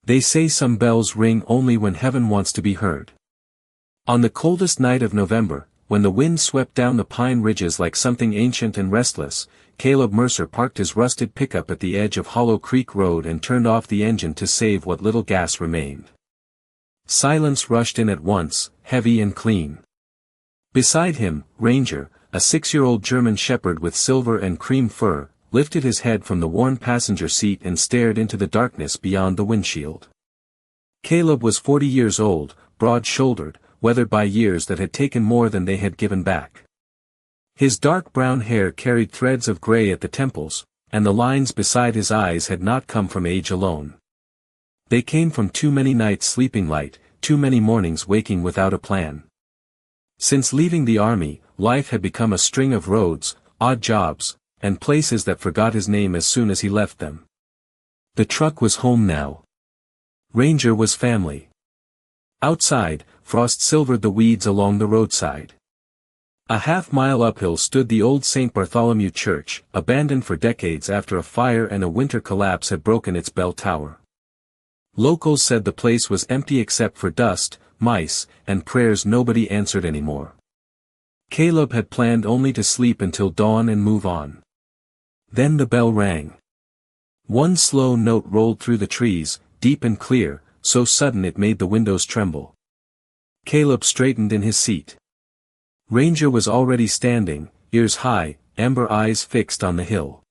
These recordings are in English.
They say some bells ring only when heaven wants to be heard. On the coldest night of November, when the wind swept down the pine ridges like something ancient and restless, Caleb Mercer parked his rusted pickup at the edge of Hollow Creek Road and turned off the engine to save what little gas remained. Silence rushed in at once, heavy and clean. Beside him, Ranger, a 6-year-old German shepherd with silver and cream fur, lifted his head from the worn passenger seat and stared into the darkness beyond the windshield. Caleb was 40 years old, broad-shouldered, weathered by years that had taken more than they had given back. His dark brown hair carried threads of gray at the temples, and the lines beside his eyes had not come from age alone. They came from too many nights sleeping light, too many mornings waking without a plan. Since leaving the army, life had become a string of roads, odd jobs, and places that forgot his name as soon as he left them. The truck was home now. Ranger was family. Outside, frost silvered the weeds along the roadside. A half-mile uphill stood the old St. Bartholomew Church, abandoned for decades after a fire and a winter collapse had broken its bell tower. Locals said the place was empty except for dust, mice, and prayers nobody answered anymore. Caleb had planned only to sleep until dawn and move on. Then the bell rang. One slow note rolled through the trees, deep and clear, so sudden it made the windows tremble. Caleb straightened in his seat. Ranger was already standing, ears high, amber eyes fixed on the hill.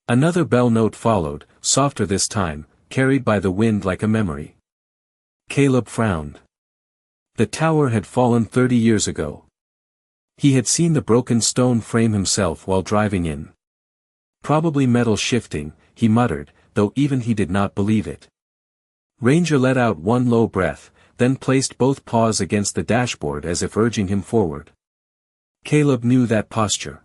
Another bell note followed, softer this time, carried by the wind like a memory. Caleb frowned. The tower had fallen 30 years ago. He had seen the broken stone frame himself while driving in. Probably metal shifting, he muttered, though even he did not believe it. Ranger let out one low breath, then placed both paws against the dashboard as if urging him forward. Caleb knew that posture.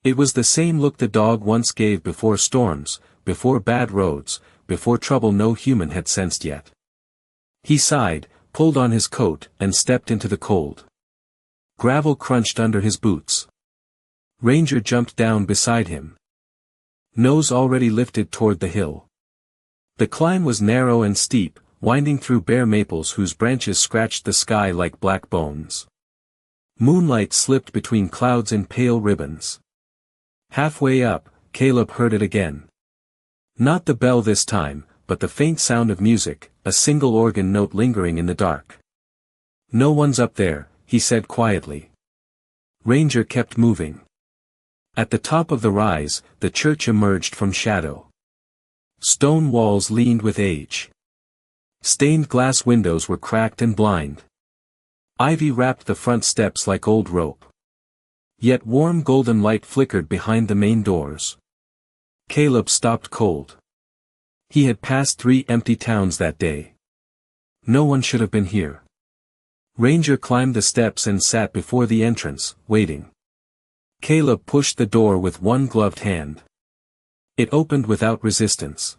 It was the same look the dog once gave before storms, before bad roads, before trouble no human had sensed yet. He sighed, pulled on his coat, and stepped into the cold. Gravel crunched under his boots. Ranger jumped down beside him. Nose already lifted toward the hill. The climb was narrow and steep, winding through bare maples whose branches scratched the sky like black bones. Moonlight slipped between clouds in pale ribbons. Halfway up, Caleb heard it again. Not the bell this time, but the faint sound of music, a single organ note lingering in the dark. "No one's up there," he said quietly. Ranger kept moving. At the top of the rise, the church emerged from shadow. Stone walls leaned with age. Stained glass windows were cracked and blind. Ivy wrapped the front steps like old rope. Yet warm golden light flickered behind the main doors. Caleb stopped cold. He had passed 3 empty towns that day. No one should have been here. Ranger climbed the steps and sat before the entrance, waiting. Caleb pushed the door with one gloved hand. It opened without resistance.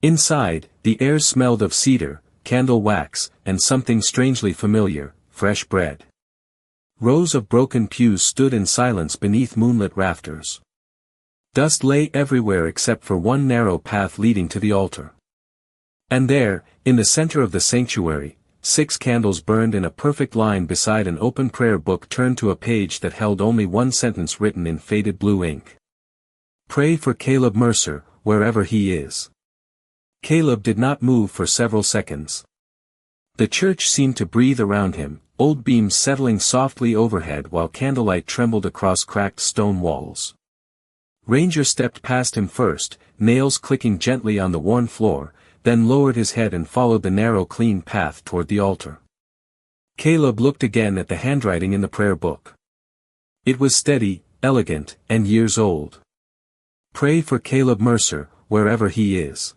Inside, the air smelled of cedar, candle wax, and something strangely familiar, fresh bread. Rows of broken pews stood in silence beneath moonlit rafters. Dust lay everywhere except for one narrow path leading to the altar. And there, in the center of the sanctuary, 6 candles burned in a perfect line beside an open prayer book turned to a page that held only one sentence written in faded blue ink. "Pray for Caleb Mercer, wherever he is." Caleb did not move for several seconds. The church seemed to breathe around him, old beams settling softly overhead while candlelight trembled across cracked stone walls. Ranger stepped past him first, nails clicking gently on the worn floor, then lowered his head and followed the narrow clean path toward the altar. Caleb looked again at the handwriting in the prayer book. It was steady, elegant, and years old. "Pray for Caleb Mercer, wherever he is."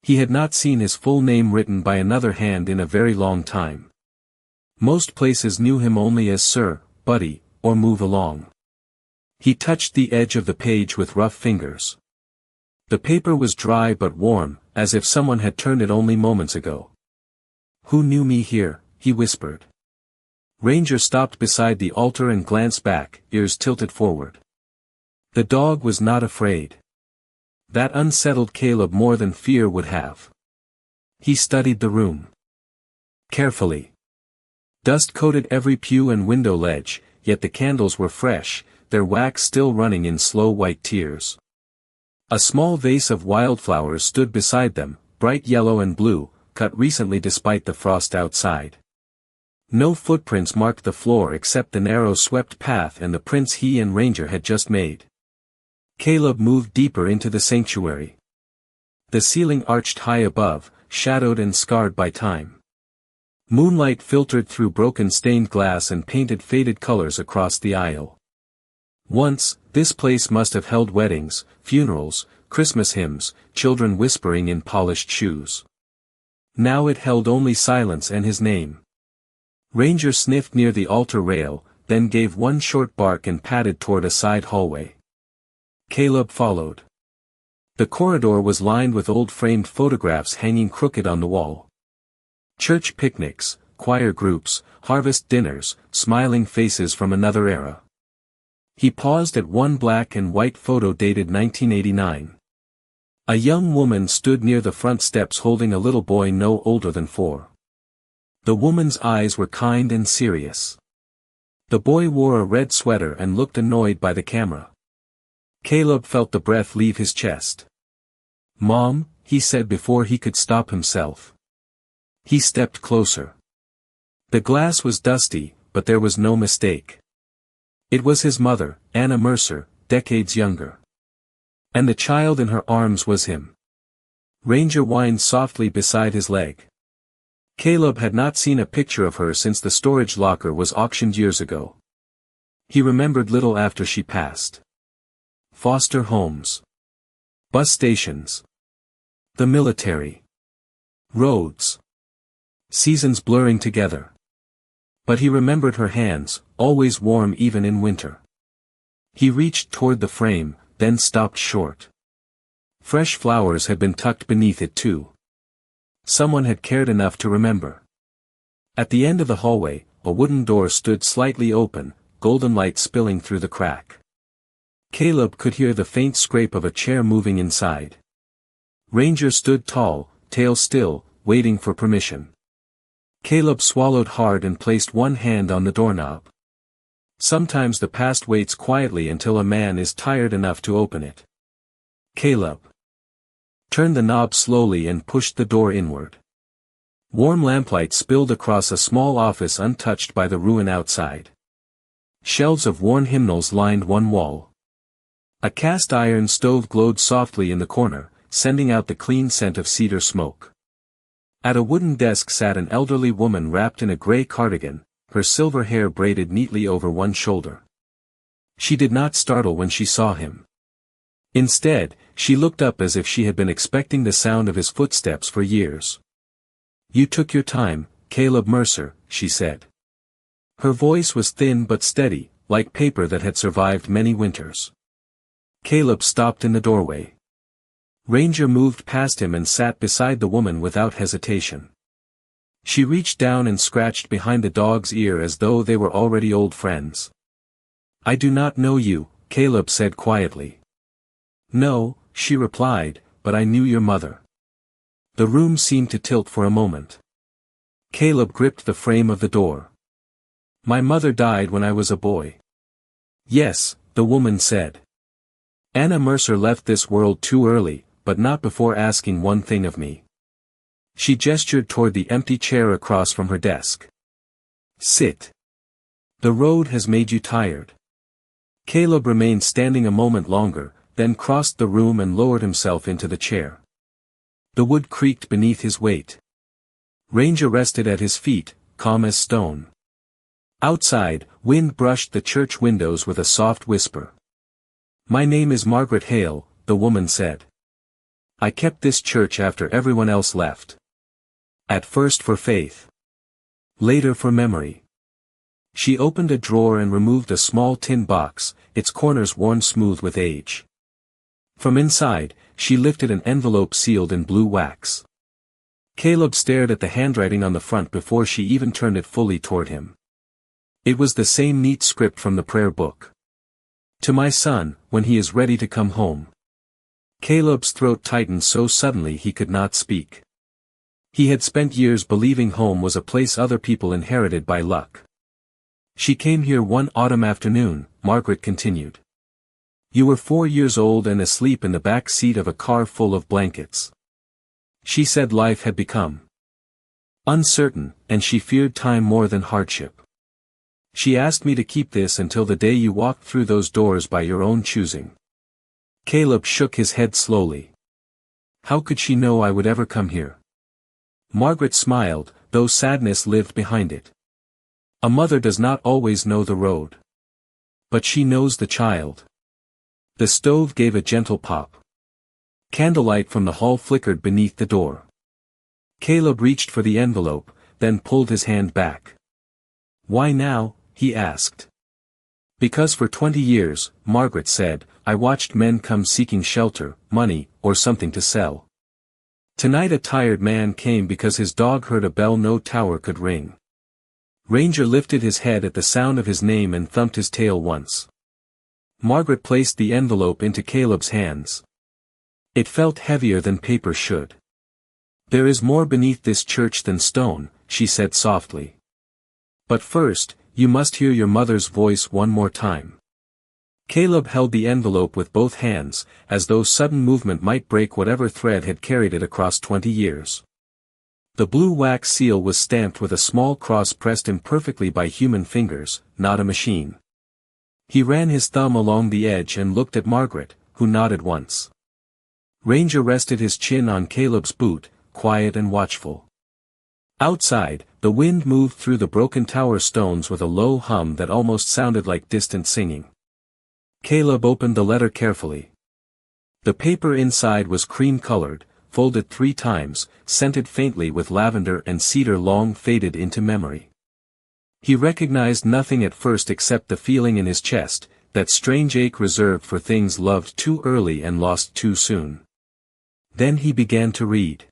He had not seen his full name written by another hand in a very long time. Most places knew him only as Sir, Buddy, or Move Along. He touched the edge of the page with rough fingers. The paper was dry but warm, as if someone had turned it only moments ago. "Who knew me here?" he whispered. Ranger stopped beside the altar and glanced back, ears tilted forward. The dog was not afraid. That unsettled Caleb more than fear would have. He studied the room carefully. Dust coated every pew and window ledge, yet the candles were fresh, their wax still running in slow white tears. A small vase of wildflowers stood beside them, bright yellow and blue, cut recently despite the frost outside. No footprints marked the floor except the narrow swept path and the prints he and Ranger had just made. Caleb moved deeper into the sanctuary. The ceiling arched high above, shadowed and scarred by time. Moonlight filtered through broken stained glass and painted faded colors across the aisle. Once, this place must have held weddings, funerals, Christmas hymns, children whispering in polished shoes. Now it held only silence and his name. Ranger sniffed near the altar rail, then gave one short bark and padded toward a side hallway. Caleb followed. The corridor was lined with old framed photographs hanging crooked on the wall. Church picnics, choir groups, harvest dinners, smiling faces from another era. He paused at one black and white photo dated 1989. A young woman stood near the front steps holding a little boy no older than 4. The woman's eyes were kind and serious. The boy wore a red sweater and looked annoyed by the camera. Caleb felt the breath leave his chest. "Mom," he said before he could stop himself. He stepped closer. The glass was dusty, but there was no mistake. It was his mother, Anna Mercer, decades younger. And the child in her arms was him. Ranger whined softly beside his leg. Caleb had not seen a picture of her since the storage locker was auctioned years ago. He remembered little after she passed. Foster homes. Bus stations. The military. Roads. Seasons blurring together. But he remembered her hands, always warm even in winter. He reached toward the frame, then stopped short. Fresh flowers had been tucked beneath it too. Someone had cared enough to remember. At the end of the hallway, a wooden door stood slightly open, golden light spilling through the crack. Caleb could hear the faint scrape of a chair moving inside. Ranger stood tall, tail still, waiting for permission. Caleb swallowed hard and placed one hand on the doorknob. Sometimes the past waits quietly until a man is tired enough to open it. Caleb turned the knob slowly and pushed the door inward. Warm lamplight spilled across a small office untouched by the ruin outside. Shelves of worn hymnals lined one wall. A cast iron stove glowed softly in the corner, sending out the clean scent of cedar smoke. At a wooden desk sat an elderly woman wrapped in a gray cardigan, her silver hair braided neatly over one shoulder. She did not startle when she saw him. Instead, she looked up as if she had been expecting the sound of his footsteps for years. "You took your time, Caleb Mercer," she said. Her voice was thin but steady, like paper that had survived many winters. Caleb stopped in the doorway. Ranger moved past him and sat beside the woman without hesitation. She reached down and scratched behind the dog's ear as though they were already old friends. "I do not know you," Caleb said quietly. "No," she replied, "but I knew your mother." The room seemed to tilt for a moment. Caleb gripped the frame of the door. "My mother died when I was a boy." "Yes," the woman said. "Anna Mercer left this world too early, but not before asking one thing of me." She gestured toward the empty chair across from her desk. "Sit. The road has made you tired." Caleb remained standing a moment longer, then crossed the room and lowered himself into the chair. The wood creaked beneath his weight. Ranger rested at his feet, calm as stone. Outside, wind brushed the church windows with a soft whisper. "My name is Margaret Hale," the woman said. "I kept this church after everyone else left. At first for faith. Later for memory." She opened a drawer and removed a small tin box, its corners worn smooth with age. From inside, she lifted an envelope sealed in blue wax. Caleb stared at the handwriting on the front before she even turned it fully toward him. It was the same neat script from the prayer book. "To my son, when he is ready to come home." Caleb's throat tightened so suddenly he could not speak. He had spent years believing home was a place other people inherited by luck. She came here one autumn afternoon, Margaret continued. You were 4 years old and asleep in the back seat of a car full of blankets. She said life had become uncertain, and she feared time more than hardship. She asked me to keep this until the day you walked through those doors by your own choosing. Caleb shook his head slowly. How could she know I would ever come here? Margaret smiled, though sadness lived behind it. A mother does not always know the road. But she knows the child. The stove gave a gentle pop. Candlelight from the hall flickered beneath the door. Caleb reached for the envelope, then pulled his hand back. Why now? He asked. Because for 20 years, Margaret said, I watched men come seeking shelter, money, or something to sell. Tonight a tired man came because his dog heard a bell no tower could ring. Ranger lifted his head at the sound of his name and thumped his tail once. Margaret placed the envelope into Caleb's hands. It felt heavier than paper should. There is more beneath this church than stone, she said softly. But first, you must hear your mother's voice one more time. Caleb held the envelope with both hands, as though sudden movement might break whatever thread had carried it across 20 years. The blue wax seal was stamped with a small cross pressed imperfectly by human fingers, not a machine. He ran his thumb along the edge and looked at Margaret, who nodded once. Ranger rested his chin on Caleb's boot, quiet and watchful. Outside, the wind moved through the broken tower stones with a low hum that almost sounded like distant singing. Caleb opened the letter carefully. The paper inside was cream-colored, folded 3 times, scented faintly with lavender and cedar long faded into memory. He recognized nothing at first except the feeling in his chest, that strange ache reserved for things loved too early and lost too soon. Then he began to read.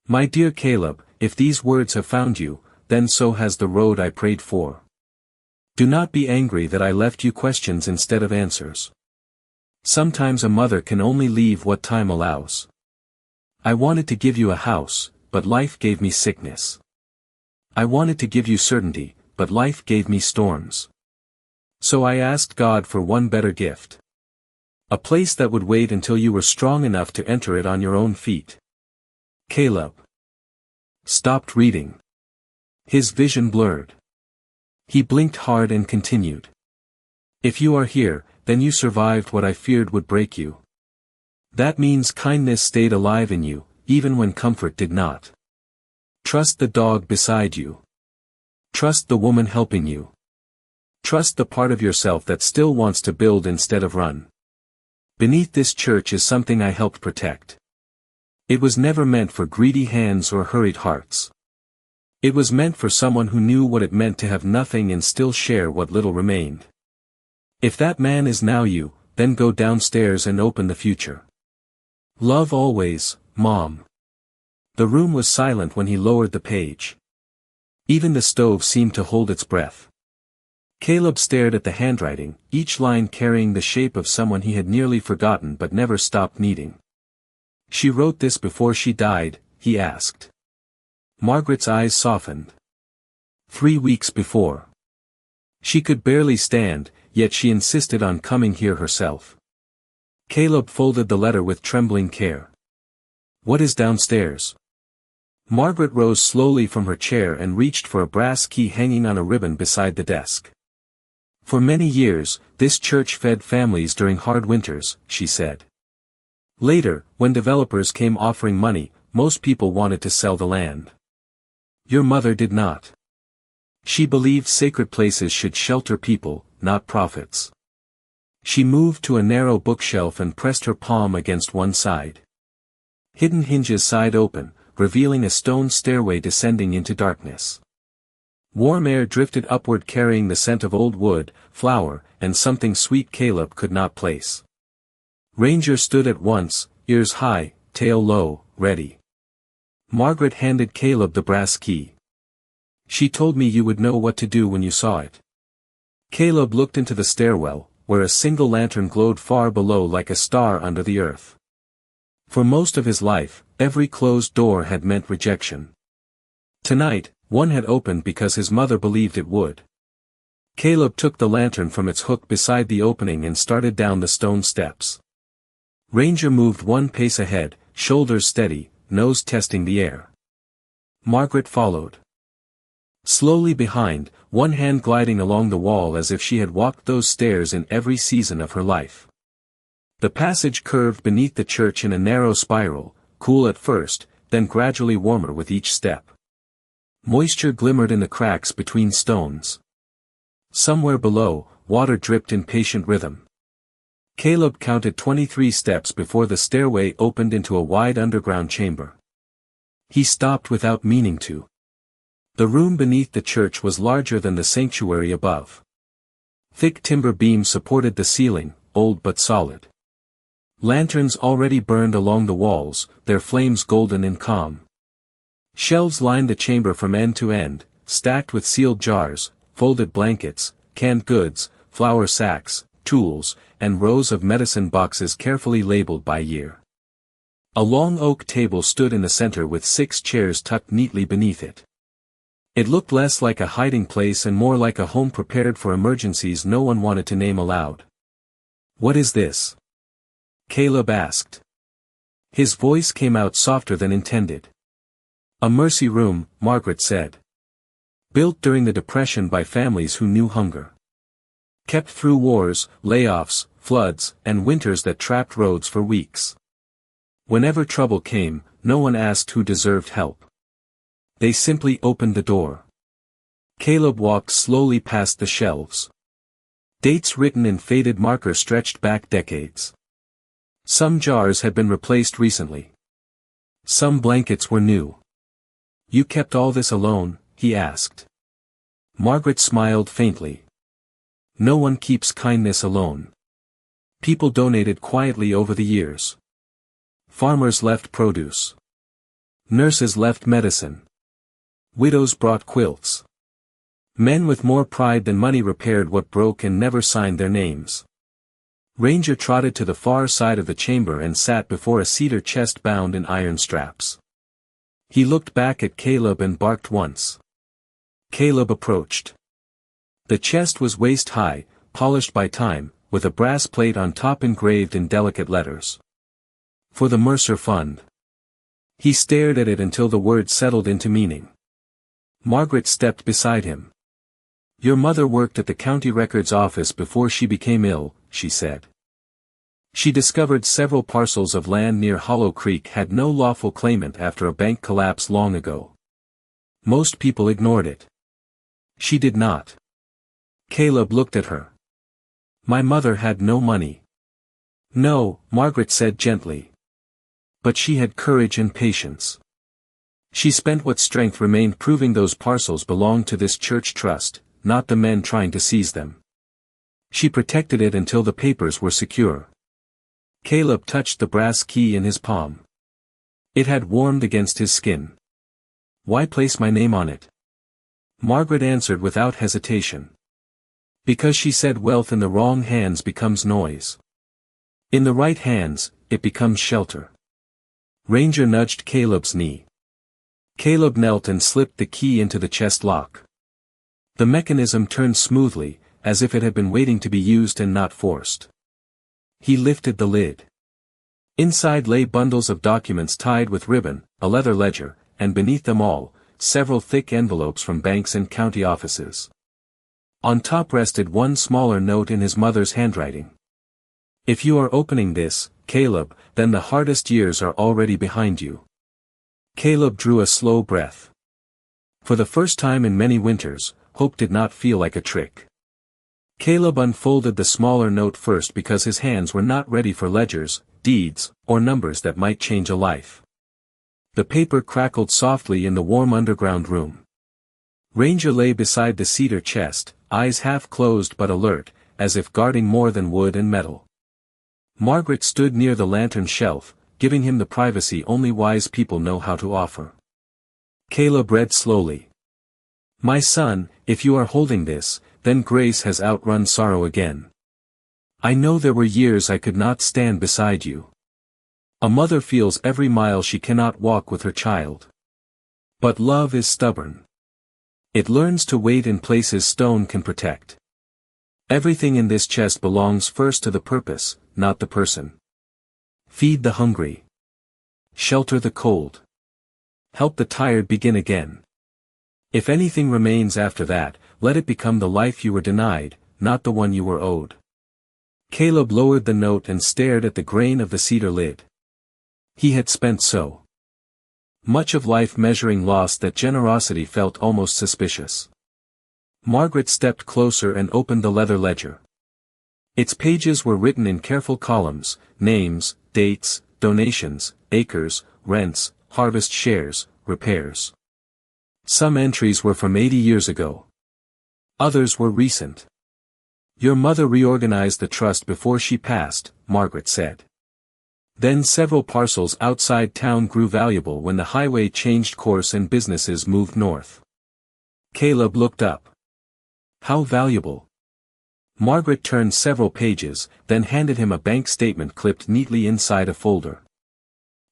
My dear Caleb, if these words have found you, then so has the road I prayed for. Do not be angry that I left you questions instead of answers. Sometimes a mother can only leave what time allows. I wanted to give you a house, but life gave me sickness. I wanted to give you certainty, but life gave me storms. So I asked God for one better gift. A place that would wait until you were strong enough to enter it on your own feet. Caleb stopped reading. His vision blurred. He blinked hard and continued. If you are here, then you survived what I feared would break you. That means kindness stayed alive in you, even when comfort did not. Trust the dog beside you. Trust the woman helping you. Trust the part of yourself that still wants to build instead of run. Beneath this church is something I helped protect. It was never meant for greedy hands or hurried hearts. It was meant for someone who knew what it meant to have nothing and still share what little remained. If that man is now you, then go downstairs and open the future. Love always, Mom. The room was silent when he lowered the page. Even the stove seemed to hold its breath. Caleb stared at the handwriting, each line carrying the shape of someone he had nearly forgotten but never stopped needing. She wrote this before she died, he asked. Margaret's eyes softened. 3 weeks before. She could barely stand, yet she insisted on coming here herself. Caleb folded the letter with trembling care. What is downstairs? Margaret rose slowly from her chair and reached for a brass key hanging on a ribbon beside the desk. For many years, this church fed families during hard winters, she said. Later, when developers came offering money, most people wanted to sell the land. Your mother did not. She believed sacred places should shelter people, not profits. She moved to a narrow bookshelf and pressed her palm against one side. Hidden hinges sighed open, revealing a stone stairway descending into darkness. Warm air drifted upward carrying the scent of old wood, flour, and something sweet Caleb could not place. Ranger stood at once, ears high, tail low, ready. Margaret handed Caleb the brass key. She told me you would know what to do when you saw it. Caleb looked into the stairwell, where a single lantern glowed far below like a star under the earth. For most of his life, every closed door had meant rejection. Tonight, one had opened because his mother believed it would. Caleb took the lantern from its hook beside the opening and started down the stone steps. Ranger moved one pace ahead, shoulders steady, nose testing the air. Margaret followed. Slowly behind, one hand gliding along the wall as if she had walked those stairs in every season of her life. The passage curved beneath the church in a narrow spiral, cool at first, then gradually warmer with each step. Moisture glimmered in the cracks between stones. Somewhere below, water dripped in patient rhythm. Caleb counted 23 steps before the stairway opened into a wide underground chamber. He stopped without meaning to. The room beneath the church was larger than the sanctuary above. Thick timber beams supported the ceiling, old but solid. Lanterns already burned along the walls, their flames golden and calm. Shelves lined the chamber from end to end, stacked with sealed jars, folded blankets, canned goods, flour sacks, tools, and rows of medicine boxes carefully labeled by year. A long oak table stood in the center with 6 chairs tucked neatly beneath it. It looked less like a hiding place and more like a home prepared for emergencies no one wanted to name aloud. "What is this?" Caleb asked. His voice came out softer than intended. "A mercy room," Margaret said. "Built during the Depression by families who knew hunger. Kept through wars, layoffs, floods, and winters that trapped roads for weeks. Whenever trouble came, no one asked who deserved help. They simply opened the door." Caleb walked slowly past the shelves. Dates written in faded marker stretched back decades. Some jars had been replaced recently. Some blankets were new. "You kept all this alone?" he asked. Margaret smiled faintly. "No one keeps kindness alone. People donated quietly over the years. Farmers left produce. Nurses left medicine. Widows brought quilts. Men with more pride than money repaired what broke and never signed their names." Ranger trotted to the far side of the chamber and sat before a cedar chest bound in iron straps. He looked back at Caleb and barked once. Caleb approached. The chest was waist-high, polished by time, with a brass plate on top engraved in delicate letters. "For the Mercer Fund." He stared at it until the words settled into meaning. Margaret stepped beside him. "Your mother worked at the county records office before she became ill," she said. She discovered several parcels of land near Hollow Creek had no lawful claimant after a bank collapse long ago. Most people ignored it. She did not. Caleb looked at her. "My mother had no money." "No," Margaret said gently. "But she had courage and patience. She spent what strength remained proving those parcels belonged to this church trust, not the men trying to seize them. She protected it until the papers were secure." Caleb touched the brass key in his palm. It had warmed against his skin. "Why place my name on it?" Margaret answered without hesitation. "Because she said wealth in the wrong hands becomes noise. In the right hands, it becomes shelter." Ranger nudged Caleb's knee. Caleb knelt and slipped the key into the chest lock. The mechanism turned smoothly, as if it had been waiting to be used and not forced. He lifted the lid. Inside lay bundles of documents tied with ribbon, a leather ledger, and beneath them all, several thick envelopes from banks and county offices. On top rested one smaller note in his mother's handwriting. "If you are opening this, Caleb, then the hardest years are already behind you." Caleb drew a slow breath. For the first time in many winters, hope did not feel like a trick. Caleb unfolded the smaller note first because his hands were not ready for ledgers, deeds, or numbers that might change a life. The paper crackled softly in the warm underground room. Ranger lay beside the cedar chest, eyes half closed but alert, as if guarding more than wood and metal. Margaret stood near the lantern shelf, giving him the privacy only wise people know how to offer. Caleb read slowly. "My son, if you are holding this, then grace has outrun sorrow again. I know there were years I could not stand beside you. A mother feels every mile she cannot walk with her child. But love is stubborn. It learns to wait in places stone can protect. Everything in this chest belongs first to the purpose, not the person. Feed the hungry. Shelter the cold. Help the tired begin again. If anything remains after that, let it become the life you were denied, not the one you were owed. Caleb lowered the note and stared at the grain of the cedar lid. He had spent so much of life measuring loss that generosity felt almost suspicious. Margaret stepped closer and opened the leather ledger. Its pages were written in careful columns: names, dates, donations, acres, rents, harvest shares, repairs. Some entries were from 80 years ago. Others were recent. Your mother reorganized the trust before she passed, Margaret said. Then several parcels outside town grew valuable when the highway changed course and businesses moved north. Caleb looked up. How valuable? Margaret turned several pages, then handed him a bank statement clipped neatly inside a folder.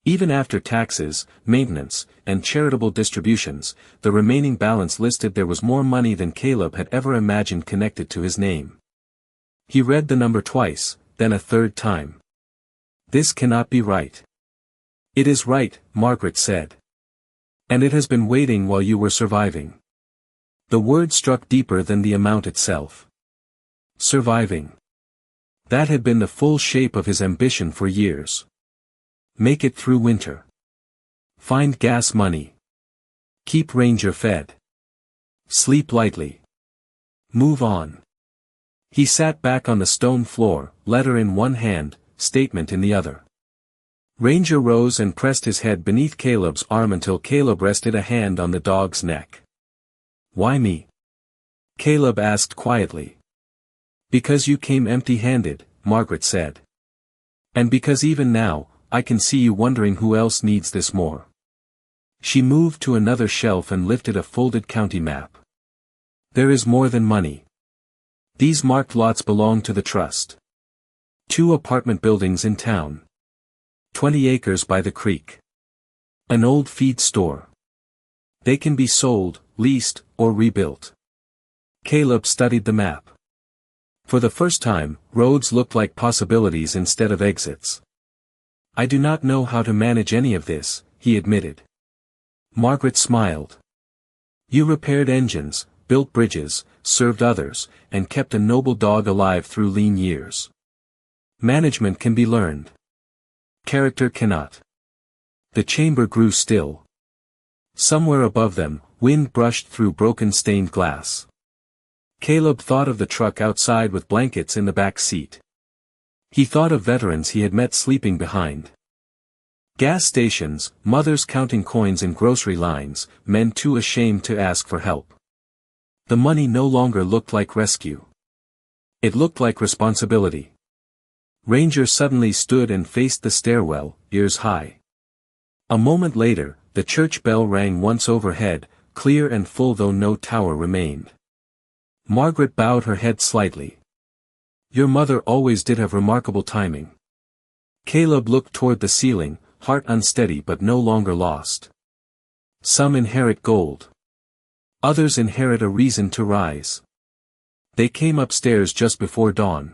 Even after taxes, maintenance, and charitable distributions, the remaining balance listed there was more money than Caleb had ever imagined connected to his name. He read the number twice, then a third time. This cannot be right. It is right, Margaret said. And it has been waiting while you were surviving. The word struck deeper than the amount itself. Surviving. That had been the full shape of his ambition for years. Make it through winter. Find gas money. Keep Ranger fed. Sleep lightly. Move on. He sat back on the stone floor, letter in one hand, statement in the other. Ranger rose and pressed his head beneath Caleb's arm until Caleb rested a hand on the dog's neck. Why me? Caleb asked quietly. Because you came empty-handed, Margaret said. And because even now, I can see you wondering who else needs this more. She moved to another shelf and lifted a folded county map. There is more than money. These marked lots belong to the trust. 2 apartment buildings in town. 20 acres by the creek. An old feed store. They can be sold, leased, or rebuilt. Caleb studied the map. For the first time, roads looked like possibilities instead of exits. I do not know how to manage any of this, he admitted. Margaret smiled. You repaired engines, built bridges, served others, and kept a noble dog alive through lean years. Management can be learned. Character cannot. The chamber grew still. Somewhere above them, wind brushed through broken stained glass. Caleb thought of the truck outside with blankets in the back seat. He thought of veterans he had met sleeping behind. Gas stations, mothers counting coins in grocery lines, men too ashamed to ask for help. The money no longer looked like rescue. It looked like responsibility. Ranger suddenly stood and faced the stairwell, ears high. A moment later, the church bell rang once overhead, clear and full though no tower remained. Margaret bowed her head slightly. Your mother always did have remarkable timing. Caleb looked toward the ceiling, heart unsteady but no longer lost. Some inherit gold. Others inherit a reason to rise. They came upstairs just before dawn.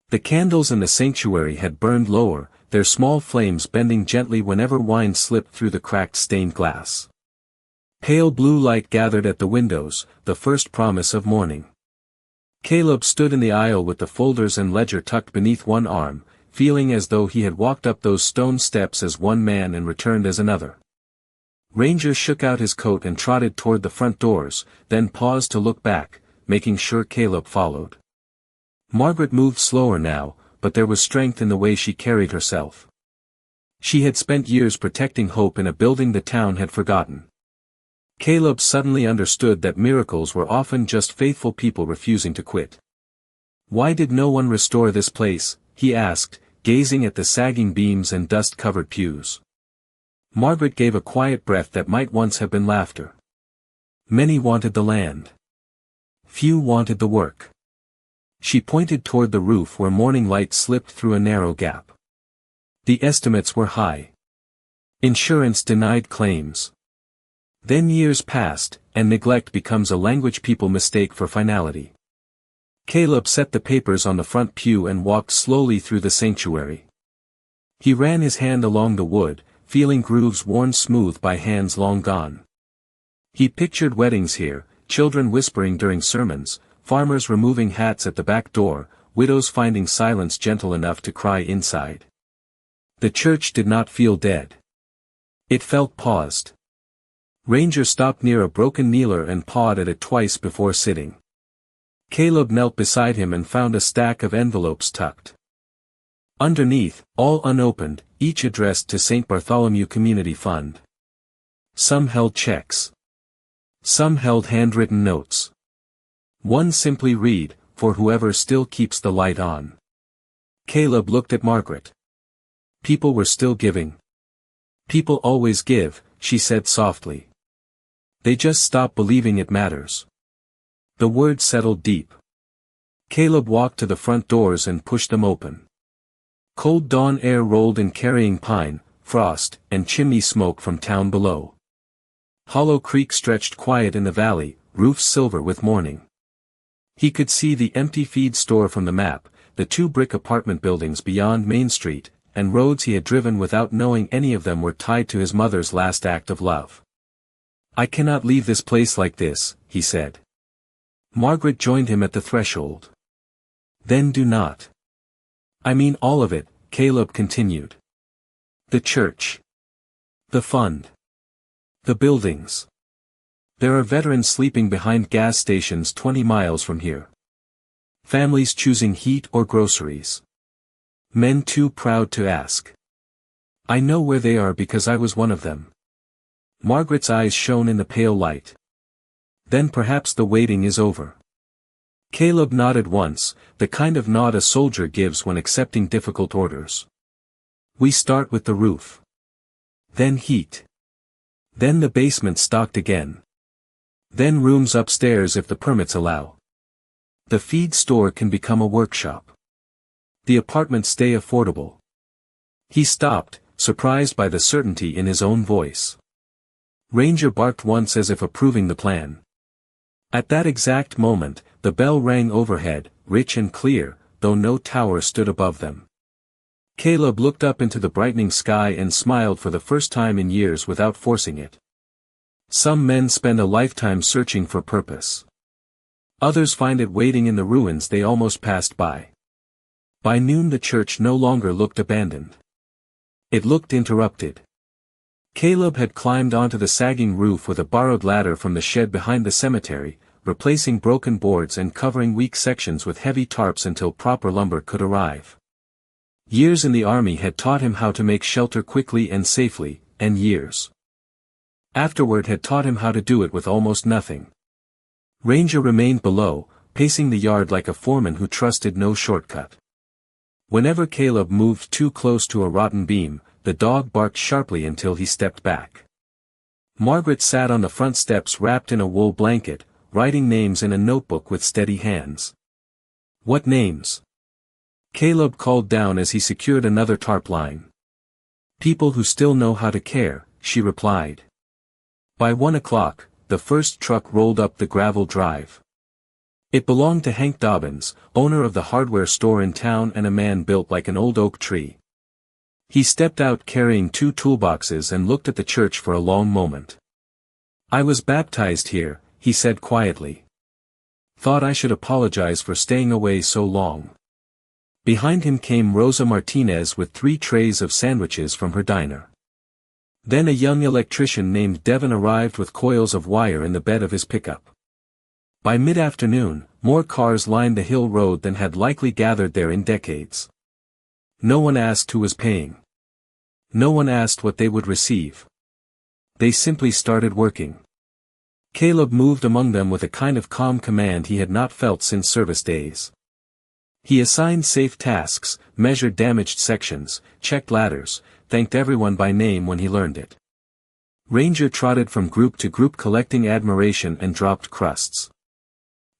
The candles in the sanctuary had burned lower, their small flames bending gently whenever wine slipped through the cracked stained glass. Pale blue light gathered at the windows, the first promise of morning. Caleb stood in the aisle with the folders and ledger tucked beneath one arm, feeling as though he had walked up those stone steps as one man and returned as another. Ranger shook out his coat and trotted toward the front doors, then paused to look back, making sure Caleb followed. Margaret moved slower now, but there was strength in the way she carried herself. She had spent years protecting hope in a building the town had forgotten. Caleb suddenly understood that miracles were often just faithful people refusing to quit. Why did no one restore this place, he asked, gazing at the sagging beams and dust-covered pews. Margaret gave a quiet breath that might once have been laughter. Many wanted the land. Few wanted the work. She pointed toward the roof where morning light slipped through a narrow gap. The estimates were high. Insurance denied claims. Then years passed, and neglect becomes a language people mistake for finality. Caleb set the papers on the front pew and walked slowly through the sanctuary. He ran his hand along the wood, feeling grooves worn smooth by hands long gone. He pictured weddings here, children whispering during sermons, farmers removing hats at the back door, widows finding silence gentle enough to cry inside. The church did not feel dead. It felt paused. Ranger stopped near a broken kneeler and pawed at it twice before sitting. Caleb knelt beside him and found a stack of envelopes tucked. Underneath, all unopened, each addressed to St. Bartholomew Community Fund. Some held checks. Some held handwritten notes. One simply read, "For whoever still keeps the light on." Caleb looked at Margaret. People were still giving. People always give, she said softly. They just stop believing it matters. The words settled deep. Caleb walked to the front doors and pushed them open. Cold dawn air rolled in carrying pine, frost, and chimney smoke from town below. Hollow Creek stretched quiet in the valley, roofs silver with morning. He could see the empty feed store from the map, the 2 brick apartment buildings beyond Main Street, and roads he had driven without knowing any of them were tied to his mother's last act of love. "I cannot leave this place like this," he said. Margaret joined him at the threshold. "Then do not." "I mean all of it," Caleb continued. "The church. The fund. The buildings. There are veterans sleeping behind gas stations 20 miles from here. Families choosing heat or groceries. Men too proud to ask. I know where they are because I was one of them." Margaret's eyes shone in the pale light. "Then perhaps the waiting is over." Caleb nodded once, the kind of nod a soldier gives when accepting difficult orders. "We start with the roof. Then heat. Then the basement stocked again. Then rooms upstairs if the permits allow. The feed store can become a workshop. The apartments stay affordable." He stopped, surprised by the certainty in his own voice. Ranger barked once as if approving the plan. At that exact moment, the bell rang overhead, rich and clear, though no tower stood above them. Caleb looked up into the brightening sky and smiled for the first time in years without forcing it. Some men spend a lifetime searching for purpose. Others find it waiting in the ruins they almost passed by. By noon the church no longer looked abandoned. It looked interrupted. Caleb had climbed onto the sagging roof with a borrowed ladder from the shed behind the cemetery, replacing broken boards and covering weak sections with heavy tarps until proper lumber could arrive. Years in the army had taught him how to make shelter quickly and safely, and years afterward had taught him how to do it with almost nothing. Ranger remained below, pacing the yard like a foreman who trusted no shortcut. Whenever Caleb moved too close to a rotten beam, the dog barked sharply until he stepped back. Margaret sat on the front steps wrapped in a wool blanket, writing names in a notebook with steady hands. "What names?" Caleb called down as he secured another tarp line. "People who still know how to care," she replied. By 1 o'clock, the first truck rolled up the gravel drive. It belonged to Hank Dobbins, owner of the hardware store in town and a man built like an old oak tree. He stepped out carrying 2 toolboxes and looked at the church for a long moment. "I was baptized here," he said quietly. "Thought I should apologize for staying away so long." Behind him came Rosa Martinez with 3 trays of sandwiches from her diner. Then a young electrician named Devin arrived with coils of wire in the bed of his pickup. By mid-afternoon, more cars lined the hill road than had likely gathered there in decades. No one asked who was paying. No one asked what they would receive. They simply started working. Caleb moved among them with a kind of calm command he had not felt since service days. He assigned safe tasks, measured damaged sections, checked ladders, thanked everyone by name when he learned it. Ranger trotted from group to group collecting admiration and dropped crusts.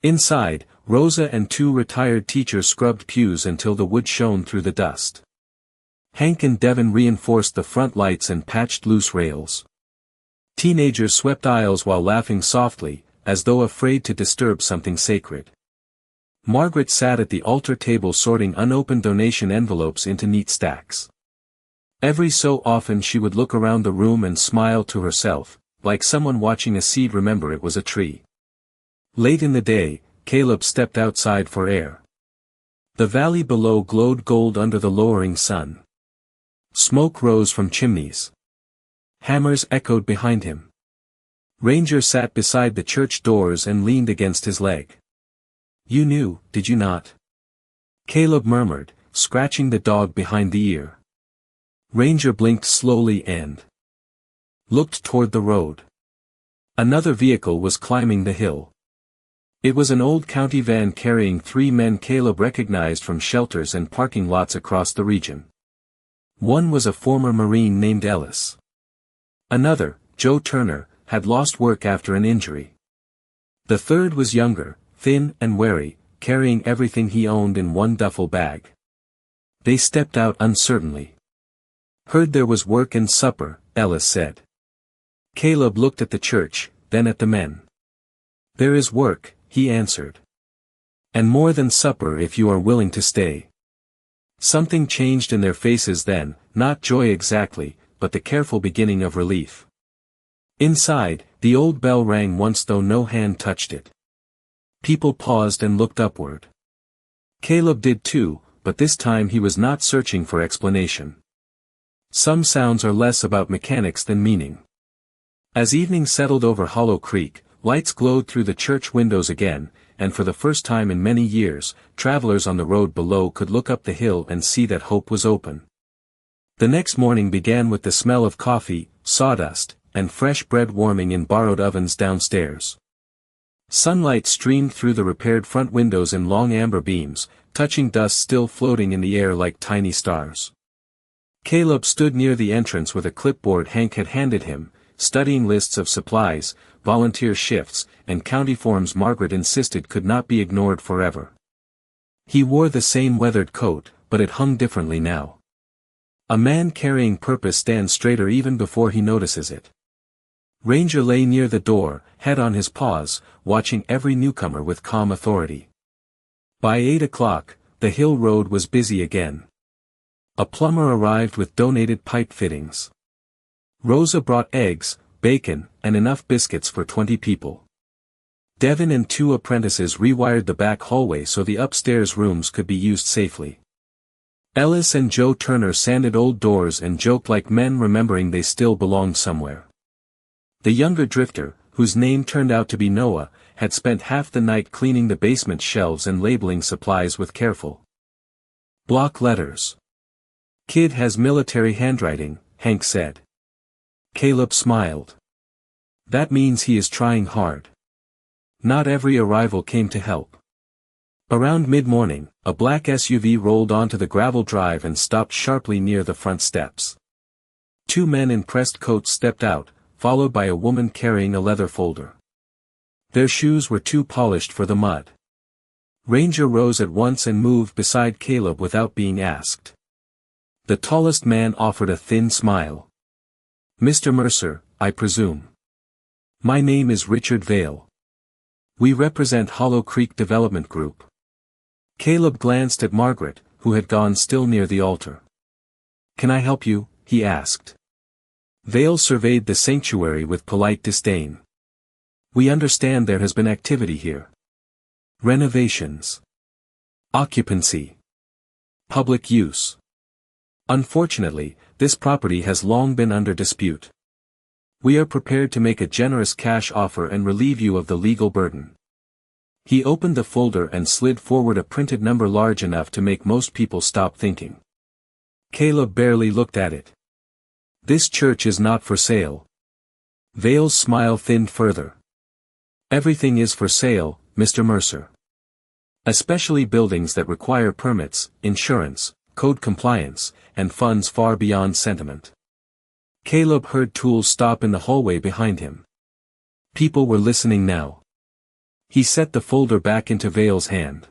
Inside, Rosa and 2 retired teachers scrubbed pews until the wood shone through the dust. Hank and Devin reinforced the front lights and patched loose rails. Teenagers swept aisles while laughing softly, as though afraid to disturb something sacred. Margaret sat at the altar table sorting unopened donation envelopes into neat stacks. Every so often she would look around the room and smile to herself, like someone watching a seed remember it was a tree. Late in the day, Caleb stepped outside for air. The valley below glowed gold under the lowering sun. Smoke rose from chimneys. Hammers echoed behind him. Ranger sat beside the church doors and leaned against his leg. "You knew, did you not?" Caleb murmured, scratching the dog behind the ear. Ranger blinked slowly and looked toward the road. Another vehicle was climbing the hill. It was an old county van carrying 3 men Caleb recognized from shelters and parking lots across the region. One was a former Marine named Ellis. Another, Joe Turner, had lost work after an injury. The third was younger, thin and wary, carrying everything he owned in one duffel bag. They stepped out uncertainly. "Heard there was work and supper," Ellis said. Caleb looked at the church, then at the men. "There is work," he answered. "And more than supper if you are willing to stay." Something changed in their faces then, not joy exactly, but the careful beginning of relief. Inside, the old bell rang once though no hand touched it. People paused and looked upward. Caleb did too, but this time he was not searching for explanation. Some sounds are less about mechanics than meaning. As evening settled over Hollow Creek, lights glowed through the church windows again, and for the first time in many years, travelers on the road below could look up the hill and see that hope was open. The next morning began with the smell of coffee, sawdust, and fresh bread warming in borrowed ovens downstairs. Sunlight streamed through the repaired front windows in long amber beams, touching dust still floating in the air like tiny stars. Caleb stood near the entrance with a clipboard Hank had handed him, studying lists of supplies, volunteer shifts, and county forms Margaret insisted could not be ignored forever. He wore the same weathered coat, but it hung differently now. A man carrying purpose stands straighter even before he notices it. Ranger lay near the door, head on his paws, watching every newcomer with calm authority. By 8 o'clock, the hill road was busy again. A plumber arrived with donated pipe fittings. Rosa brought eggs, bacon, and enough biscuits for 20 people. Devin and 2 apprentices rewired the back hallway so the upstairs rooms could be used safely. Ellis and Joe Turner sanded old doors and joked like men remembering they still belonged somewhere. The younger drifter, whose name turned out to be Noah, had spent half the night cleaning the basement shelves and labeling supplies with careful block letters. "Kid has military handwriting," Hank said. Caleb smiled. "That means he is trying hard." Not every arrival came to help. Around mid-morning, a black SUV rolled onto the gravel drive and stopped sharply near the front steps. 2 men in pressed coats stepped out, followed by a woman carrying a leather folder. Their shoes were too polished for the mud. Ranger rose at once and moved beside Caleb without being asked. The tallest man offered a thin smile. "Mr. Mercer, I presume. My name is Richard Vale. We represent Hollow Creek Development Group." Caleb glanced at Margaret, who had gone still near the altar. "Can I help you?" he asked. Vale surveyed the sanctuary with polite disdain. "We understand there has been activity here. Renovations. Occupancy. Public use. Unfortunately, this property has long been under dispute. We are prepared to make a generous cash offer and relieve you of the legal burden." He opened the folder and slid forward a printed number large enough to make most people stop thinking. Caleb barely looked at it. "This church is not for sale." Vale's smile thinned further. "Everything is for sale, Mr. Mercer. Especially buildings that require permits, insurance, code compliance, and funds far beyond sentiment." Caleb heard tools stop in the hallway behind him. People were listening now. He set the folder back into Vale's hand.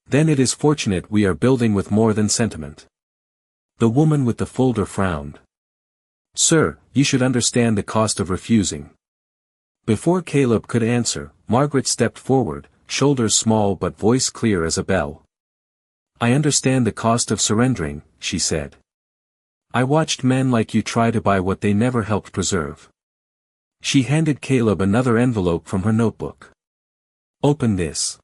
"Then it is fortunate we are building with more than sentiment. The woman with the folder frowned. "Sir, you should understand the cost of refusing." Before Caleb could answer, Margaret stepped forward, shoulders small but voice clear as a bell. "I understand the cost of surrendering," she said. "I watched men like you try to buy what they never helped preserve." She handed Caleb another envelope from her notebook. "Open this."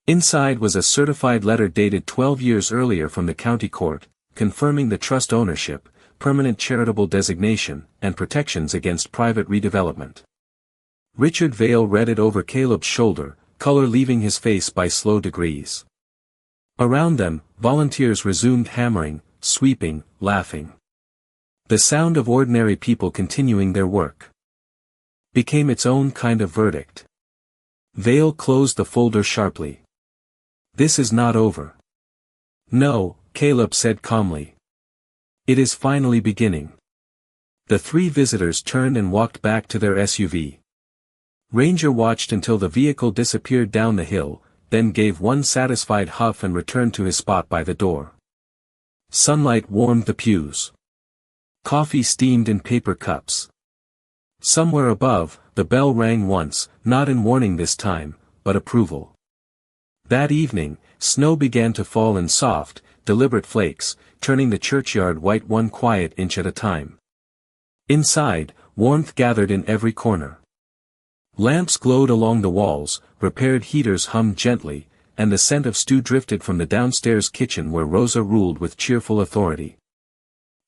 Inside was a certified letter dated 12 years earlier from the county court, confirming the trust ownership, permanent charitable designation, and protections against private redevelopment. Richard Vale read it over Caleb's shoulder, color leaving his face by slow degrees. Around them, volunteers resumed hammering, sweeping, laughing. The sound of ordinary people continuing their work became its own kind of verdict. Vale closed the folder sharply. "This is not over." "No," Caleb said calmly. "It is finally beginning." The three visitors turned and walked back to their SUV. Ranger watched until the vehicle disappeared down the hill, then gave one satisfied huff and returned to his spot by the door. Sunlight warmed the pews. Coffee steamed in paper cups. Somewhere above, the bell rang once, not in warning this time, but approval. That evening, snow began to fall in soft, deliberate flakes, turning the churchyard white one quiet inch at a time. Inside, warmth gathered in every corner. Lamps glowed along the walls, repaired heaters hummed gently, and the scent of stew drifted from the downstairs kitchen where Rosa ruled with cheerful authority.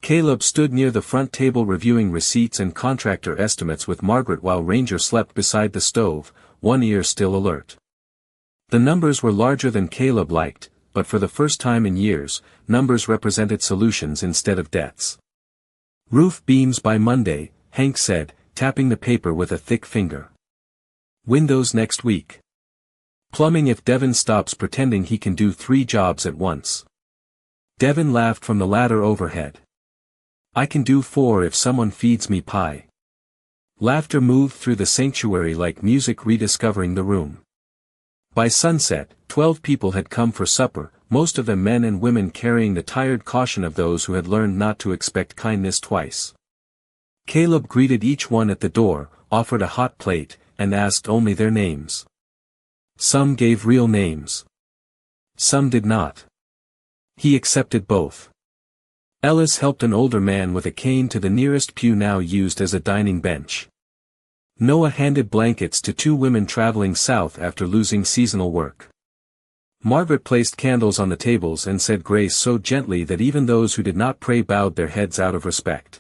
Caleb stood near the front table reviewing receipts and contractor estimates with Margaret while Ranger slept beside the stove, one ear still alert. The numbers were larger than Caleb liked, but for the first time in years, numbers represented solutions instead of debts. "Roof beams by Monday," Hank said, tapping the paper with a thick finger. "Windows next week. Plumbing if Devin stops pretending he can do 3 jobs at once." Devin laughed from the ladder overhead. "I can do 4 if someone feeds me pie." Laughter moved through the sanctuary like music rediscovering the room. By sunset, 12 people had come for supper, most of them men and women carrying the tired caution of those who had learned not to expect kindness twice. Caleb greeted each one at the door, offered a hot plate, and asked only their names. Some gave real names. Some did not. He accepted both. Ellis helped an older man with a cane to the nearest pew now used as a dining bench. Noah handed blankets to 2 women traveling south after losing seasonal work. Margaret placed candles on the tables and said grace so gently that even those who did not pray bowed their heads out of respect.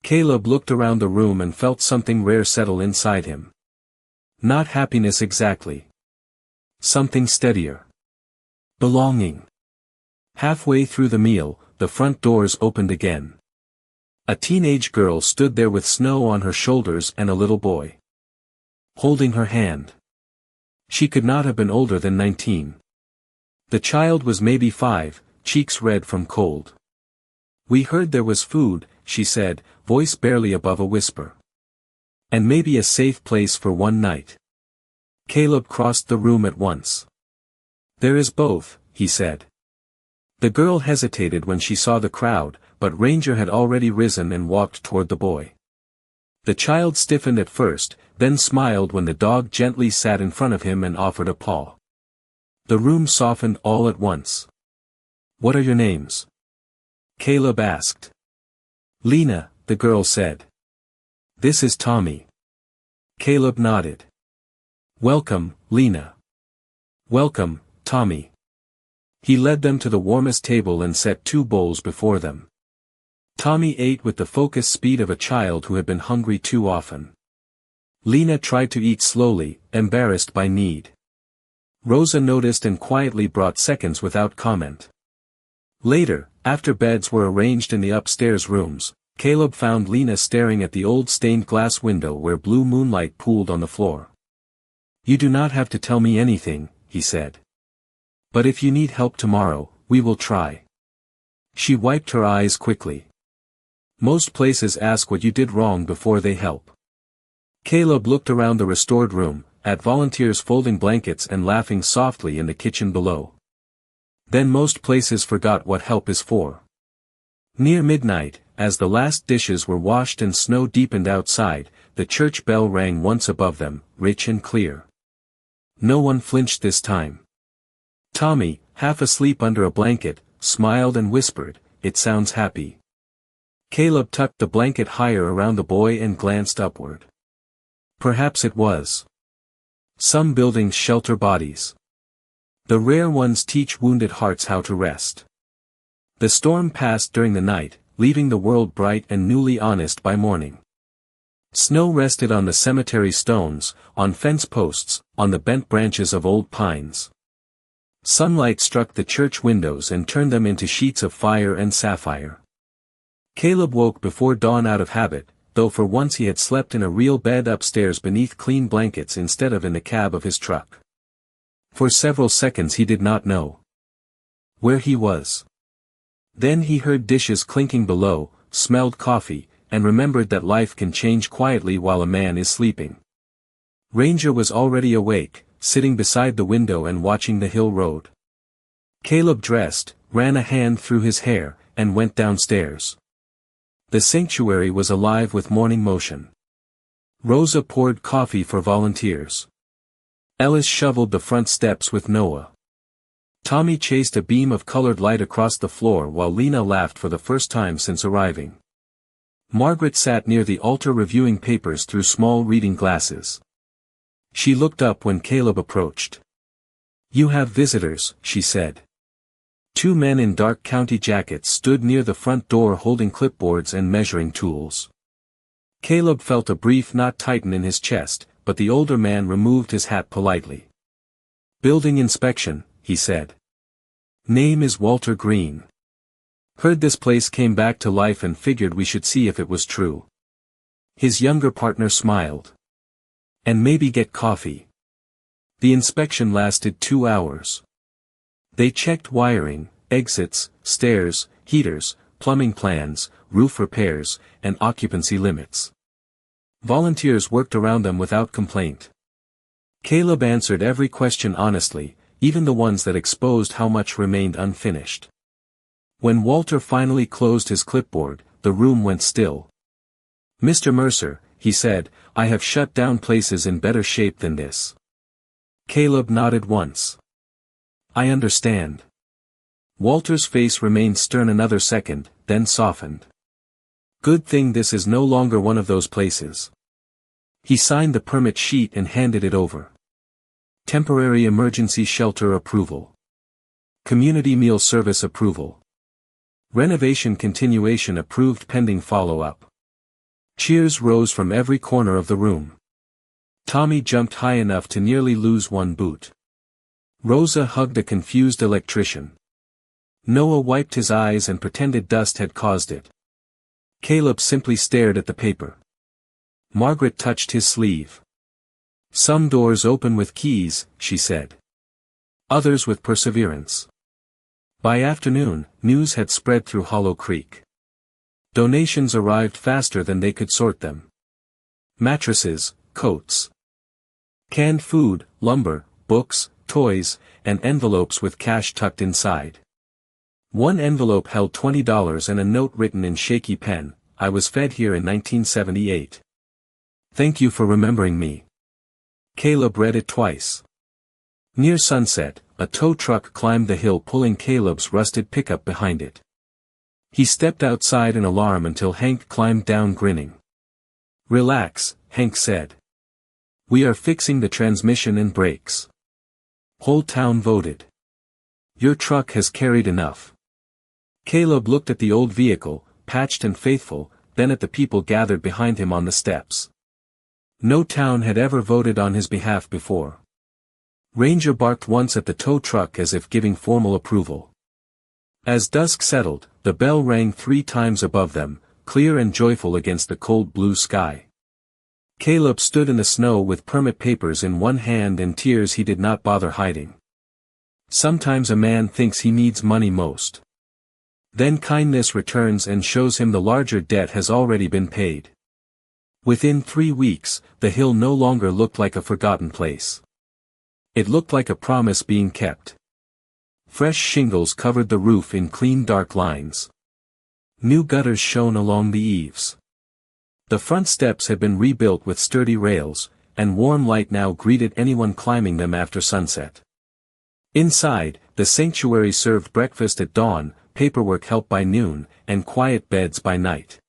Caleb looked around the room and felt something rare settle inside him. Not happiness exactly. Something steadier. Belonging. Halfway through the meal, the front doors opened again. A teenage girl stood there with snow on her shoulders and a little boy holding her hand. She could not have been older than 19. The child was maybe 5, cheeks red from cold. "We heard there was food," she said, voice barely above a whisper. "And maybe a safe place for one night." Caleb crossed the room at once. "There is both," he said. The girl hesitated when she saw the crowd, but Ranger had already risen and walked toward the boy. The child stiffened at first, then smiled when the dog gently sat in front of him and offered a paw. The room softened all at once. "What are your names?" Caleb asked. "Lena," the girl said. "This is Tommy." Caleb nodded. "Welcome, Lena." "Welcome, Tommy." He led them to the warmest table and set 2 bowls before them. Tommy ate with the focused speed of a child who had been hungry too often. Lena tried to eat slowly, embarrassed by need. Rosa noticed and quietly brought seconds without comment. Later, after beds were arranged in the upstairs rooms, Caleb found Lena staring at the old stained glass window where blue moonlight pooled on the floor. "You do not have to tell me anything," he said. "But if you need help tomorrow, we will try." She wiped her eyes quickly. "Most places ask what you did wrong before they help." Caleb looked around the restored room, at volunteers folding blankets and laughing softly in the kitchen below. Then most places forgot what help is for. Near midnight, as the last dishes were washed and snow deepened outside, the church bell rang once above them, rich and clear. No one flinched this time. Tommy, half asleep under a blanket, smiled and whispered, "It sounds happy." Caleb tucked the blanket higher around the boy and glanced upward. Perhaps it was. Some buildings shelter bodies. The rare ones teach wounded hearts how to rest. The storm passed during the night, leaving the world bright and newly honest by morning. Snow rested on the cemetery stones, on fence posts, on the bent branches of old pines. Sunlight struck the church windows and turned them into sheets of fire and sapphire. Caleb woke before dawn out of habit, though for once he had slept in a real bed upstairs beneath clean blankets instead of in the cab of his truck. For several seconds he did not know where he was. Then he heard dishes clinking below, smelled coffee, and remembered that life can change quietly while a man is sleeping. Ranger was already awake, sitting beside the window and watching the hill road. Caleb dressed, ran a hand through his hair, and went downstairs. The sanctuary was alive with morning motion. Rosa poured coffee for volunteers. Ellis shoveled the front steps with Noah. Tommy chased a beam of colored light across the floor while Lena laughed for the first time since arriving. Margaret sat near the altar reviewing papers through small reading glasses. She looked up when Caleb approached. "You have visitors," she said. Two men in dark county jackets stood near the front door holding clipboards and measuring tools. Caleb felt a brief knot tighten in his chest, but the older man removed his hat politely. "Building inspection," he said. "Name is Walter Green. Heard this place came back to life and figured we should see if it was true." His younger partner smiled. "And maybe get coffee." The inspection lasted 2 hours. They checked wiring, exits, stairs, heaters, plumbing plans, roof repairs, and occupancy limits. Volunteers worked around them without complaint. Caleb answered every question honestly, even the ones that exposed how much remained unfinished. When Walter finally closed his clipboard, the room went still. "Mr. Mercer," he said, "I have shut down places in better shape than this." Caleb nodded once. "I understand." Walter's face remained stern another second, then softened. "Good thing this is no longer one of those places." He signed the permit sheet and handed it over. Temporary emergency shelter approval. Community meal service approval. Renovation continuation approved pending follow-up. Cheers rose from every corner of the room. Tommy jumped high enough to nearly lose one boot. Rosa hugged a confused electrician. Noah wiped his eyes and pretended dust had caused it. Caleb simply stared at the paper. Margaret touched his sleeve. "Some doors open with keys," she said. Others with perseverance. By afternoon, news had spread through Hollow Creek. Donations arrived faster than they could sort them. Mattresses, coats, canned food, lumber, books, toys, and envelopes with cash tucked inside. One envelope held $20 and a note written in shaky pen, "I was fed here in 1978. Thank you for remembering me." Caleb read it twice. Near sunset, a tow truck climbed the hill pulling Caleb's rusted pickup behind it. He stepped outside in alarm until Hank climbed down grinning. "Relax," Hank said. "We are fixing the transmission and brakes. Whole town voted. Your truck has carried enough." Caleb looked at the old vehicle, patched and faithful, then at the people gathered behind him on the steps. No town had ever voted on his behalf before. Ranger barked once at the tow truck as if giving formal approval. As dusk settled, the bell rang 3 times above them, clear and joyful against the cold blue sky. Caleb stood in the snow with permit papers in one hand and tears he did not bother hiding. Sometimes a man thinks he needs money most. Then kindness returns and shows him the larger debt has already been paid. Within 3 weeks, the hill no longer looked like a forgotten place. It looked like a promise being kept. Fresh shingles covered the roof in clean dark lines. New gutters shone along the eaves. The front steps had been rebuilt with sturdy rails, and warm light now greeted anyone climbing them after sunset. Inside, the sanctuary served breakfast at dawn, paperwork help by noon, and quiet beds by night.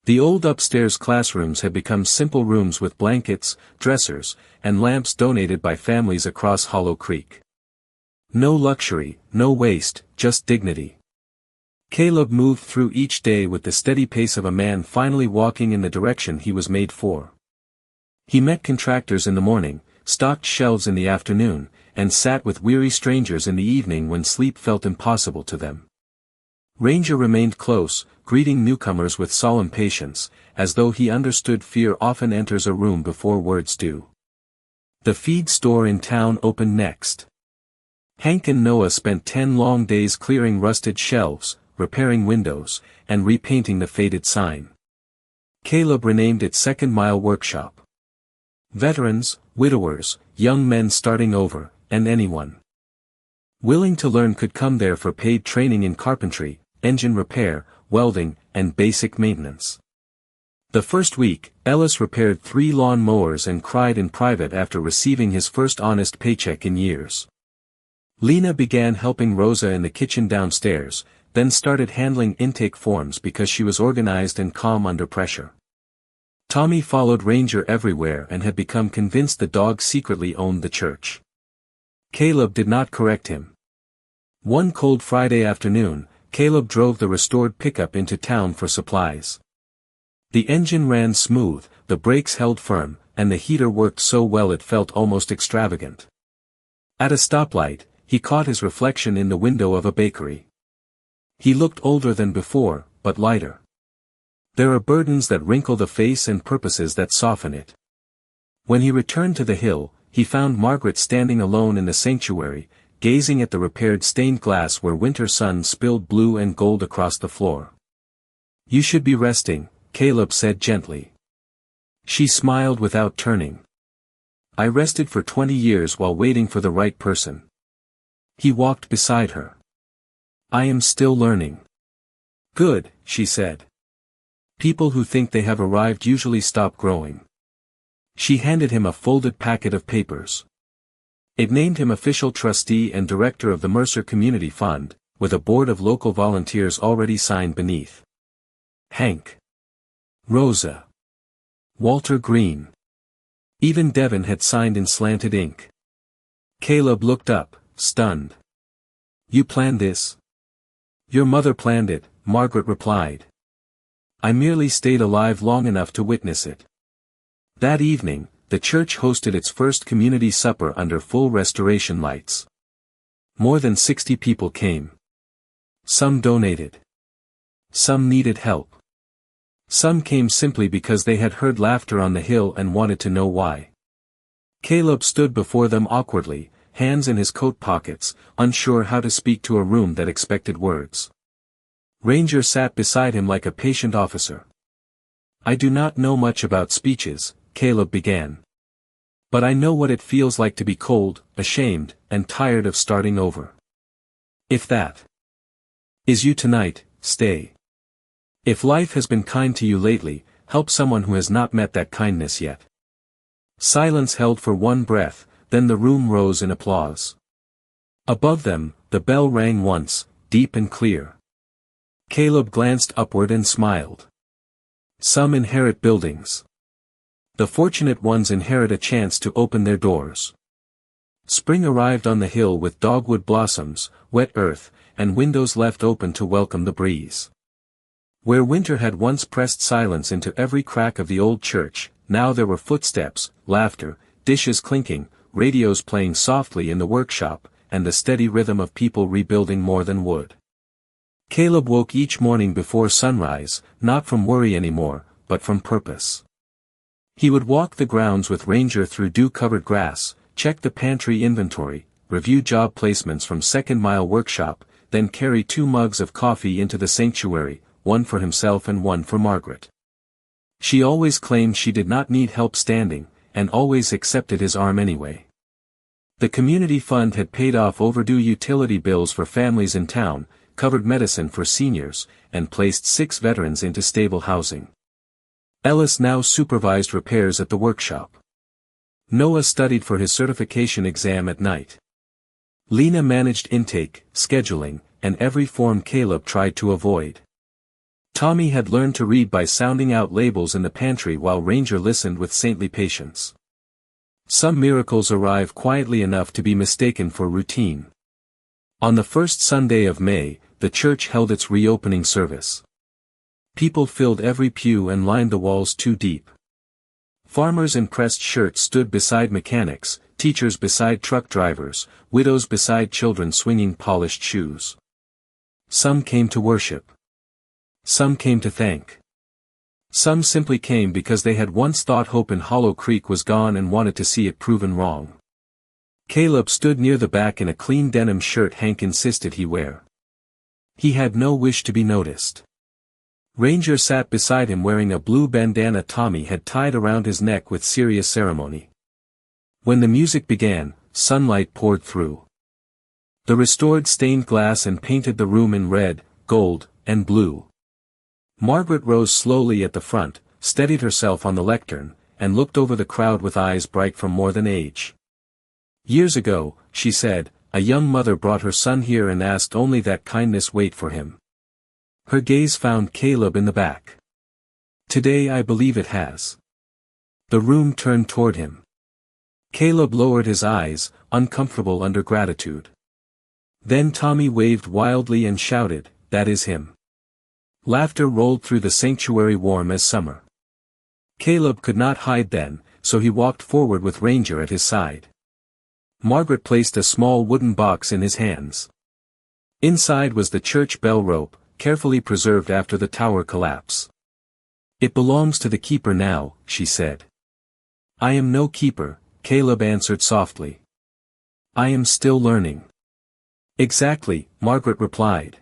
The old upstairs classrooms had become simple rooms with blankets, dressers, and lamps donated by families across Hollow Creek. No luxury, no waste, just dignity. Caleb moved through each day with the steady pace of a man finally walking in the direction he was made for. He met contractors in the morning, stocked shelves in the afternoon, and sat with weary strangers in the evening when sleep felt impossible to them. Ranger remained close, greeting newcomers with solemn patience, as though he understood fear often enters a room before words do. The feed store in town opened next. Hank and Noah spent 10 long days clearing rusted shelves, repairing windows, and repainting the faded sign. Caleb renamed it Second Mile Workshop. Veterans, widowers, young men starting over, and anyone willing to learn could come there for paid training in carpentry, engine repair, welding, and basic maintenance. The first week, Ellis repaired 3 lawn mowers and cried in private after receiving his first honest paycheck in years. Lena began helping Rosa in the kitchen downstairs, then started handling intake forms because she was organized and calm under pressure. Tommy followed Ranger everywhere and had become convinced the dog secretly owned the church. Caleb did not correct him. One cold Friday afternoon, Caleb drove the restored pickup into town for supplies. The engine ran smooth, the brakes held firm, and the heater worked so well it felt almost extravagant. At a stoplight, he caught his reflection in the window of a bakery. He looked older than before, but lighter. There are burdens that wrinkle the face and purposes that soften it. When he returned to the hill, he found Margaret standing alone in the sanctuary, gazing at the repaired stained glass where winter sun spilled blue and gold across the floor. "You should be resting," Caleb said gently. She smiled without turning. "I rested for 20 years while waiting for the right person." He walked beside her. "I am still learning." "Good," she said. "People who think they have arrived usually stop growing." She handed him a folded packet of papers. It named him official trustee and director of the Mercer Community Fund, with a board of local volunteers already signed beneath. Hank. Rosa. Walter Green. Even Devin had signed in slanted ink. Caleb looked up, stunned. "You planned this?" "Your mother planned it," Margaret replied. "I merely stayed alive long enough to witness it." That evening, the church hosted its first community supper under full restoration lights. More than 60 people came. Some donated. Some needed help. Some came simply because they had heard laughter on the hill and wanted to know why. Caleb stood before them awkwardly, hands in his coat pockets, unsure how to speak to a room that expected words. Ranger sat beside him like a patient officer. "I do not know much about speeches," Caleb began. "But I know what it feels like to be cold, ashamed, and tired of starting over. If that is you tonight, stay. If life has been kind to you lately, help someone who has not met that kindness yet." Silence held for one breath, then the room rose in applause. Above them, the bell rang once, deep and clear. Caleb glanced upward and smiled. Some inherit buildings. The fortunate ones inherit a chance to open their doors. Spring arrived on the hill with dogwood blossoms, wet earth, and windows left open to welcome the breeze. Where winter had once pressed silence into every crack of the old church, now there were footsteps, laughter, dishes clinking, radios playing softly in the workshop, and the steady rhythm of people rebuilding more than wood. Caleb woke each morning before sunrise, not from worry anymore, but from purpose. He would walk the grounds with Ranger through dew-covered grass, check the pantry inventory, review job placements from Second Mile Workshop, then carry 2 mugs of coffee into the sanctuary, one for himself and one for Margaret. She always claimed she did not need help standing, and always accepted his arm anyway. The community fund had paid off overdue utility bills for families in town, covered medicine for seniors, and placed 6 veterans into stable housing. Ellis now supervised repairs at the workshop. Noah studied for his certification exam at night. Lena managed intake, scheduling, and every form Caleb tried to avoid. Tommy had learned to read by sounding out labels in the pantry while Ranger listened with saintly patience. Some miracles arrive quietly enough to be mistaken for routine. On the first Sunday of May, the church held its reopening service. People filled every pew and lined the walls too deep. Farmers in pressed shirts stood beside mechanics, teachers beside truck drivers, widows beside children swinging polished shoes. Some came to worship. Some came to thank. Some simply came because they had once thought hope in Hollow Creek was gone and wanted to see it proven wrong. Caleb stood near the back in a clean denim shirt Hank insisted he wear. He had no wish to be noticed. Ranger sat beside him wearing a blue bandana Tommy had tied around his neck with serious ceremony. When the music began, sunlight poured through. The restored stained glass and painted the room in red, gold, and blue. Margaret rose slowly at the front, steadied herself on the lectern, and looked over the crowd with eyes bright from more than age. Years ago, she said, a young mother brought her son here and asked only that kindness wait for him. Her gaze found Caleb in the back. Today I believe it has. The room turned toward him. Caleb lowered his eyes, uncomfortable under gratitude. Then Tommy waved wildly and shouted, "That is him." Laughter rolled through the sanctuary warm as summer. Caleb could not hide then, so he walked forward with Ranger at his side. Margaret placed a small wooden box in his hands. Inside was the church bell rope, carefully preserved after the tower collapse. "It belongs to the keeper now," she said. "I am no keeper," Caleb answered softly. "I am still learning." "Exactly," Margaret replied.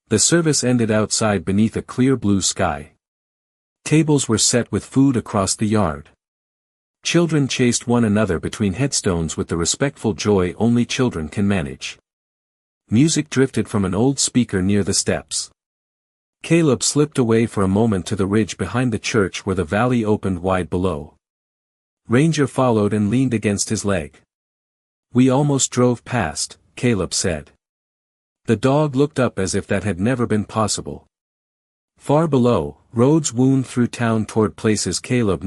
The service ended outside beneath a clear blue sky. Tables were set with food across the yard. Children chased one another between headstones with the respectful joy only children can manage. Music drifted from an old speaker near the steps. Caleb slipped away for a moment to the ridge behind the church where the valley opened wide below. Ranger followed and leaned against his leg. "We almost drove past," Caleb said. The dog looked up as if that had never been possible. Far below, roads wound through town toward places Caleb